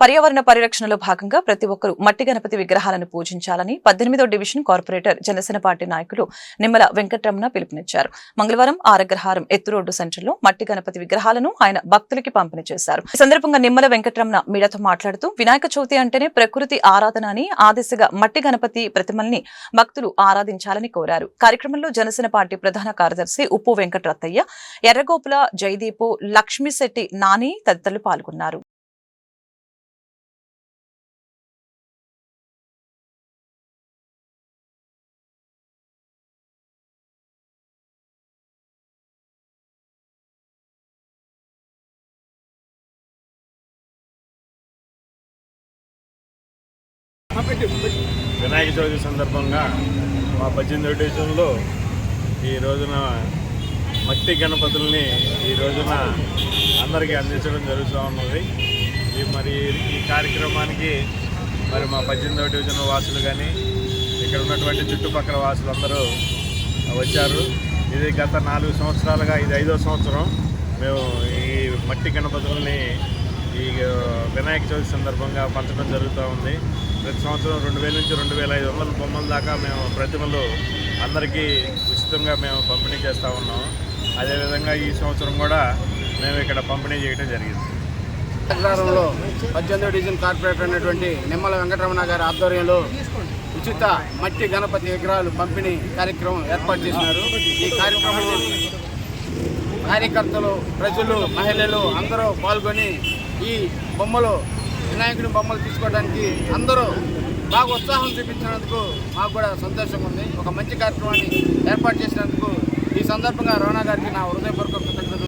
పర్యావరణ పరిరక్షణలో భాగంగా ప్రతి ఒక్కరూ మట్టి గణపతి విగ్రహాలను పూజించాలని 18వ డివిజన్ కార్పొరేటర్ జనసేన పార్టీ నాయకులు నిమ్మల వెంకటరమణ పిలుపునిచ్చారు. మంగళవారం ఆరగ్రహారం ఎత్తు రోడ్డు సెంటర్లో మట్టి గణపతి విగ్రహాలను ఆయన భక్తులకి పంపిణీ చేశారు. ఈ సందర్భంగా నిమ్మల వెంకటరమణ మీడియాతో మాట్లాడుతూ వినాయక చవితి అంటేనే ప్రకృతి ఆరాధన అని ఆ దిశగా మట్టి గణపతి ప్రతిమల్ని భక్తులు ఆరాధించాలని కోరారు. కార్యక్రమంలో జనసేన పార్టీ ప్రధాన కార్యదర్శి ఉప్పు వెంకటరత్తయ్య, ఎర్రగోపుల జయదీపు, లక్ష్మీశెట్టి నాని తదితరులు పాల్గొన్నారు. వినాయక చవితి సందర్భంగా మా 18వ డివిజన్లో ఈ రోజున మట్టి గణపతుల్ని ఈ రోజున అందరికీ అందించడం జరుగుతూ ఉన్నది. ఈ కార్యక్రమానికి మా 18వ డివిజన్ వాసులు కానీ ఇక్కడ ఉన్నటువంటి చుట్టుపక్కల వాసులందరూ వచ్చారు. ఇది గత 4 సంవత్సరాలుగా ఇది 5వ సంవత్సరం మేము ఈ మట్టి గణపతుల్ని ఈ వినాయక చవితి సందర్భంగా పంచడం జరుగుతూ ఉంది. ప్రతి సంవత్సరం 2000 నుంచి 2500 బొమ్మల దాకా మేము ప్రతిమలు అందరికీ ఉచితంగా మేము పంపిణీ చేస్తూ ఉన్నాం. అదేవిధంగా ఈ సంవత్సరం కూడా మేము ఇక్కడ పంపిణీ చేయడం జరిగింది. నగరంలో 18వ డివిజన్ కార్పొరేటర్ అయినటువంటి నిమ్మల వెంకటరమణ గారి ఆధ్వర్యంలో ఉచిత మట్టి గణపతి విగ్రహాలు పంపిణీ కార్యక్రమం ఏర్పాటు చేసినారు. ఈ కార్యక్రమంలో కార్యకర్తలు, ప్రజలు, మహిళలు అందరూ పాల్గొని ఈ వినాయకుడి బొమ్మలు తీసుకోవడానికి అందరూ బాగా ఉత్సాహం చూపించినందుకు మాకు కూడా సంతోషంగా ఉంది. ఒక మంచి కార్యక్రమాన్ని ఏర్పాటు చేసినందుకు ఈ సందర్భంగా రమణ గారికి నా హృదయపూర్వక